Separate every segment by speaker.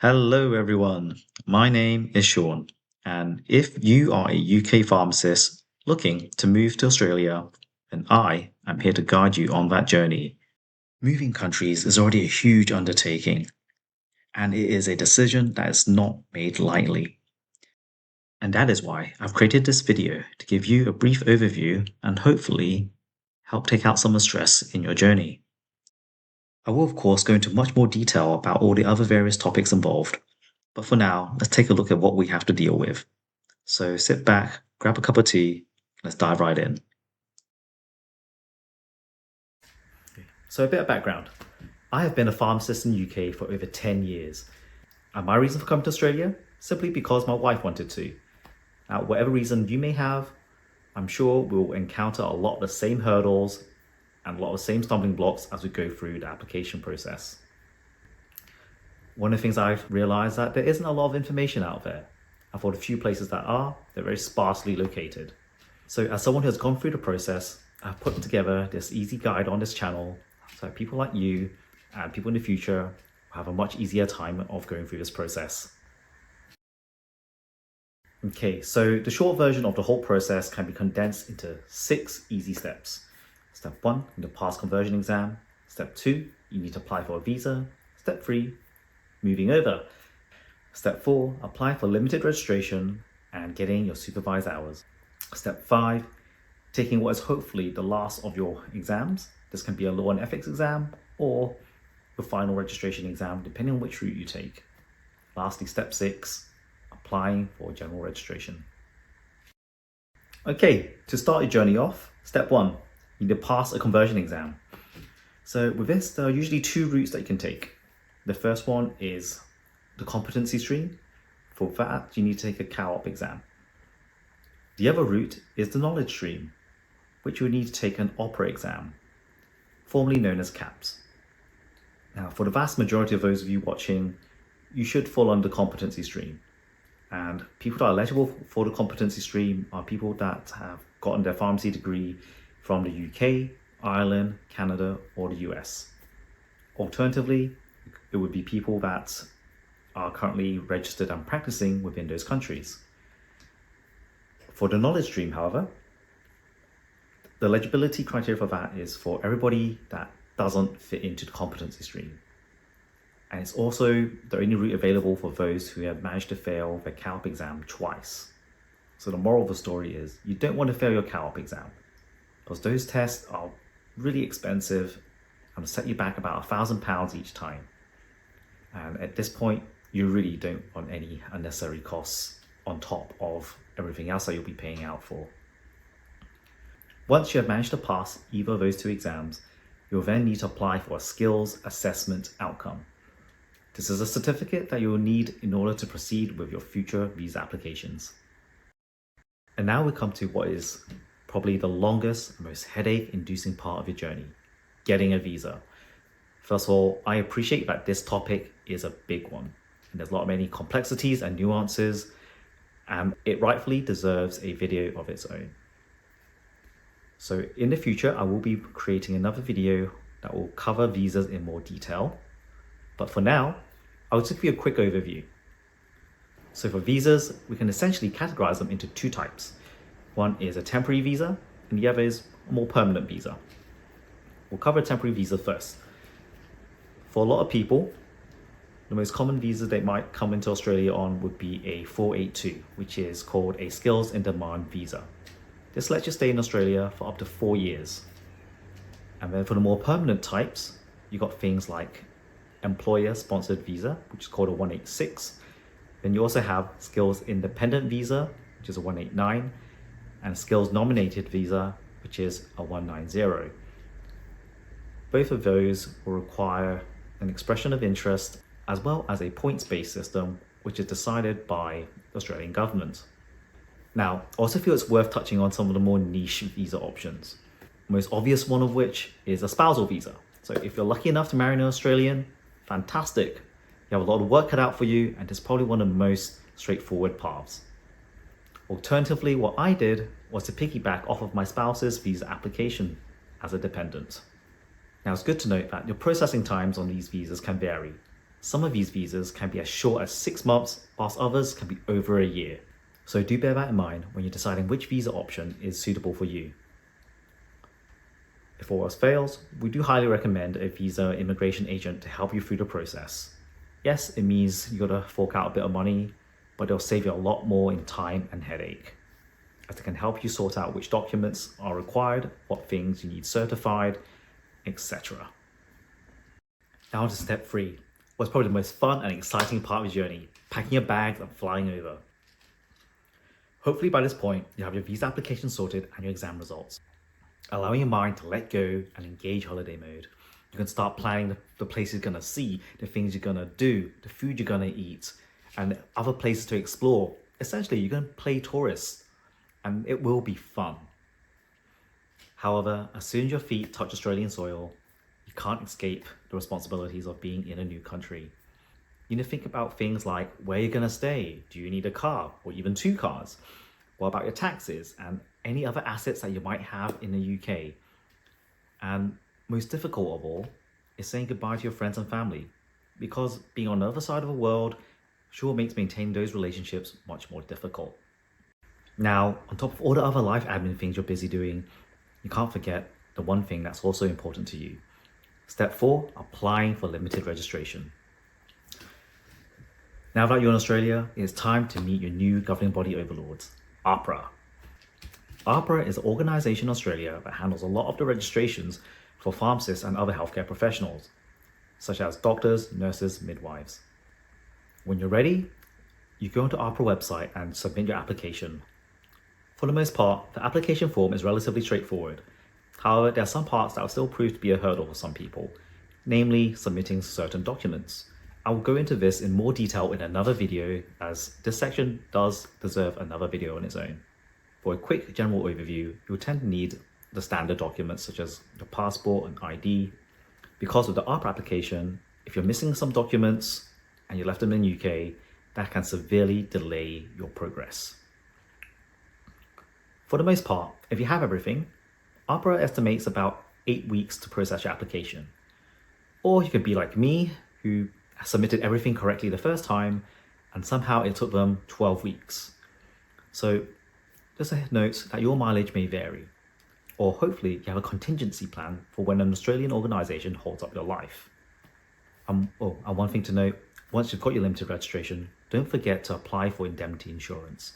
Speaker 1: Hello, everyone. My name is Sean, and if you are a UK pharmacist looking to move to Australia, then I am here to guide you on that journey. Moving countries is already a huge undertaking, and it is a decision that is not made lightly. And that is why I've created this video to give you a brief overview and hopefully help take out some of the stress in your journey. I will, of course, go into much more detail about all the other various topics involved. But for now, let's take a look at what we have to deal with. So sit back, grab a cup of tea, let's dive right in. So a bit of background. I have been a pharmacist in the UK for over 10 years. And my reason for coming to Australia? Simply because my wife wanted to. Now, whatever reason you may have, I'm sure we'll encounter a lot of the same hurdles and a lot of the same stumbling blocks as we go through the application process. One of the things I've realized that there isn't a lot of information out there. And for the few places that are, they're very sparsely located. So as someone who has gone through the process, I've put together this easy guide on this channel so that people like you and people in the future will have a much easier time of going through this process. Okay, so the short version of the whole process can be condensed into 6 easy steps. Step 1, you need to pass conversion exam. Step 2, you need to apply for a visa. Step 3, moving over. Step 4, apply for limited registration and getting your supervised hours. Step 5, taking what is hopefully the last of your exams. This can be a law and ethics exam or your final registration exam, depending on which route you take. Lastly, step 6, applying for general registration. Okay, to start your journey off, step 1, you need to pass a conversion exam. So with this, there are usually 2 routes that you can take. The first one is the competency stream. For that, you need to take a co-op exam. The other route is the knowledge stream, which you would need to take an opera exam, formerly known as CAPS. Now, for the vast majority of those of you watching, you should fall under competency stream. And people that are eligible for the competency stream are people that have gotten their pharmacy degree from the UK, Ireland, Canada, or the US. Alternatively, it would be people that are currently registered and practicing within those countries. For the knowledge stream, however, the eligibility criteria for that is for everybody that doesn't fit into the competency stream. And it's also the only route available for those who have managed to fail the co-op exam twice. So the moral of the story is you don't want to fail your co-op exam because those tests are really expensive and set you back about £1,000 each time. And at this point, you really don't want any unnecessary costs on top of everything else that you'll be paying out for. Once you have managed to pass either of those 2 exams, you'll then need to apply for a skills assessment outcome. This is a certificate that you will need in order to proceed with your future visa applications. And now we come to what is probably the longest and most headache-inducing part of your journey, getting a visa. First of all, I appreciate that this topic is a big one. And there's many complexities and nuances, and it rightfully deserves a video of its own. So in the future, I will be creating another video that will cover visas in more detail. But for now, I'll just give you a quick overview. So for visas, we can essentially categorize them into 2 types. One is a temporary visa, and the other is a more permanent visa. We'll cover a temporary visa first. For a lot of people, the most common visa they might come into Australia on would be a 482, which is called a skills in demand visa. This lets you stay in Australia for up to 4 years. And then for the more permanent types, you've got things like employer-sponsored visa, which is called a 186. Then you also have skills independent visa, which is a 189, and skills nominated visa, which is a 190. Both of those will require an expression of interest as well as a points-based system, which is decided by the Australian government. Now, I also feel it's worth touching on some of the more niche visa options. The most obvious one of which is a spousal visa. So if you're lucky enough to marry an Australian, fantastic. You have a lot of work cut out for you, and it's probably one of the most straightforward paths. Alternatively, what I did was to piggyback off of my spouse's visa application as a dependent. Now, it's good to note that your processing times on these visas can vary. Some of these visas can be as short as 6 months, whilst others can be over a year. So do bear that in mind when you're deciding which visa option is suitable for you. If all else fails, we do highly recommend a visa immigration agent to help you through the process. Yes, it means you gotta fork out a bit of money, but it'll save you a lot more in time and headache, as they can help you sort out which documents are required, what things you need certified, etc. Now to step 3, what's probably the most fun and exciting part of your journey, packing your bags and flying over. Hopefully by this point, you have your visa application sorted and your exam results, allowing your mind to let go and engage holiday mode. You can start planning the places you're gonna see, the things you're gonna do, the food you're gonna eat, and other places to explore. Essentially, you're gonna play tourist, and it will be fun. However, as soon as your feet touch Australian soil, you can't escape the responsibilities of being in a new country. You need to think about things like where you're gonna stay. Do you need a car or even 2 cars? What about your taxes and any other assets that you might have in the UK? And most difficult of all is saying goodbye to your friends and family, because being on the other side of the world sure makes maintaining those relationships much more difficult. Now, on top of all the other life admin things you're busy doing, you can't forget the one thing that's also important to you. Step 4, applying for limited registration. Now that you're in Australia, it's time to meet your new governing body overlords, AHPRA. AHPRA is an organisation in Australia that handles a lot of the registrations for pharmacists and other healthcare professionals, such as doctors, nurses, midwives. When you're ready, you go onto AHPRA website and submit your application. For the most part, the application form is relatively straightforward. However, there are some parts that will still prove to be a hurdle for some people, namely submitting certain documents. I will go into this in more detail in another video, as this section does deserve another video on its own. For a quick general overview, you'll tend to need the standard documents such as your passport and ID. Because of the AHPRA application, if you're missing some documents and you left them in the UK, that can severely delay your progress. For the most part, if you have everything, AHPRA estimates about 8 weeks to process your application. Or you could be like me, who submitted everything correctly the first time, and somehow it took them 12 weeks. So just a note that your mileage may vary, or hopefully you have a contingency plan for when an Australian organisation holds up your life. And one thing to note, once you've got your limited registration, don't forget to apply for indemnity insurance.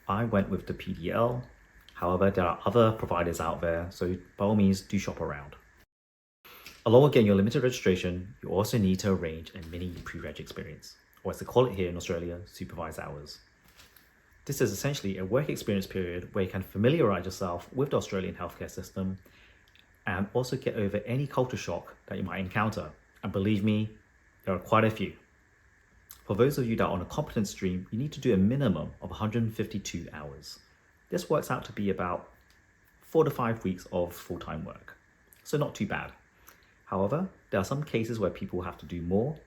Speaker 1: I went with the PDL, however there are other providers out there, so by all means do shop around. Along with getting your limited registration, you also need to arrange a mini pre-reg experience, or as they call it here in Australia, supervised hours. This is essentially a work experience period where you can familiarise yourself with the Australian healthcare system and also get over any culture shock that you might encounter. And believe me, there are quite a few. For those of you that are on a competence stream, you need to do a minimum of 152 hours. This works out to be about 4 to 5 weeks of full-time work, so not too bad. However, there are some cases where people have to do more,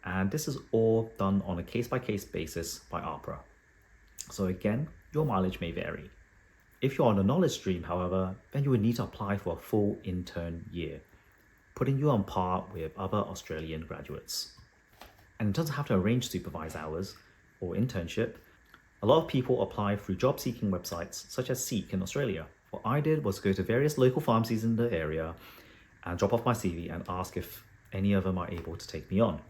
Speaker 1: and this is all done on a case-by-case basis by AHPRA. So again, your mileage may vary. If you're on a knowledge stream, however, then you will need to apply for a full intern year, putting you on par with other Australian graduates. And in terms of how to arrange supervised hours or internship, a lot of people apply through job-seeking websites such as Seek in Australia. What I did was go to various local pharmacies in the area and drop off my CV and ask if any of them are able to take me on.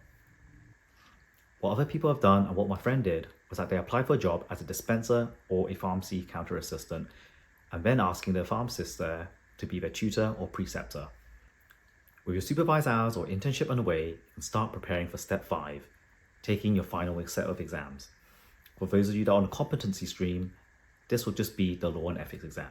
Speaker 1: What other people have done and what my friend did was that they applied for a job as a dispenser or a pharmacy counter assistant, and then asking the pharmacist there to be their tutor or preceptor. With your supervised hours or internship underway, you can start preparing for step 5, taking your final set of exams. For those of you that are on a competency stream, this will just be the law and ethics exam.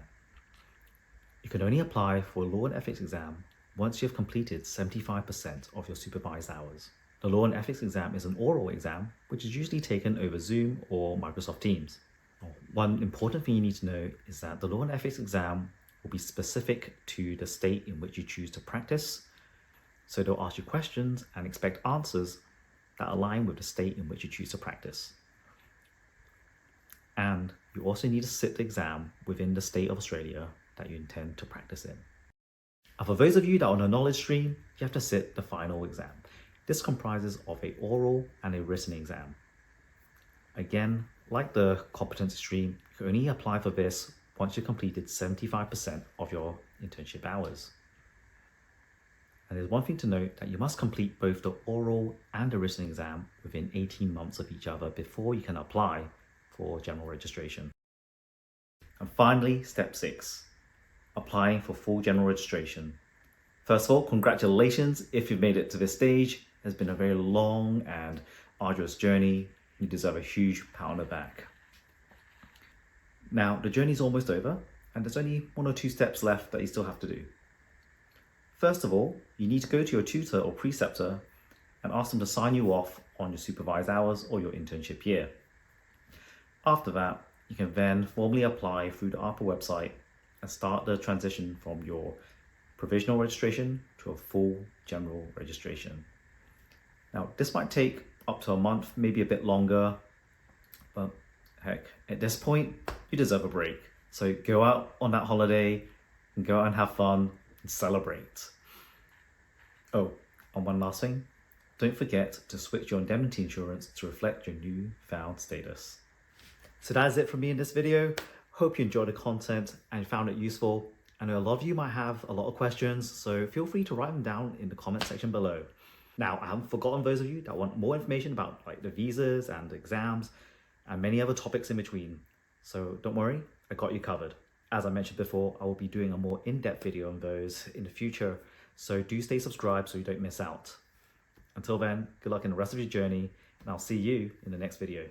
Speaker 1: You can only apply for a law and ethics exam once you've completed 75% of your supervised hours. The law and ethics exam is an oral exam, which is usually taken over Zoom or Microsoft Teams. One important thing you need to know is that the law and ethics exam will be specific to the state in which you choose to practice. So they'll ask you questions and expect answers that align with the state in which you choose to practice. And you also need to sit the exam within the state of Australia that you intend to practice in. And for those of you that are on a knowledge stream, you have to sit the final exam. This comprises of an oral and a written exam. Again, like the competency stream, you can only apply for this once you've completed 75% of your internship hours. And there's one thing to note, that you must complete both the oral and the written exam within 18 months of each other before you can apply for general registration. And finally, step 6, applying for full general registration. First of all, congratulations if you've made it to this stage. It's been a very long and arduous journey. You deserve a huge pat on the back. Now, the journey's almost over, and there's only 1 or 2 steps left that you still have to do. First of all, you need to go to your tutor or preceptor and ask them to sign you off on your supervised hours or your internship year. After that, you can then formally apply through the ARPA website and start the transition from your provisional registration to a full general registration. Now, this might take up to a month, maybe a bit longer, but heck, at this point, you deserve a break. So go out on that holiday and go out and have fun and celebrate. Oh, and one last thing, don't forget to switch your indemnity insurance to reflect your newfound status. So that is it from me in this video. Hope you enjoyed the content and found it useful. I know a lot of you might have a lot of questions, so feel free to write them down in the comment section below. Now, I haven't forgotten those of you that want more information about the visas and the exams and many other topics in between. So don't worry, I got you covered. As I mentioned before, I will be doing a more in-depth video on those in the future, so do stay subscribed so you don't miss out. Until then, good luck in the rest of your journey, and I'll see you in the next video.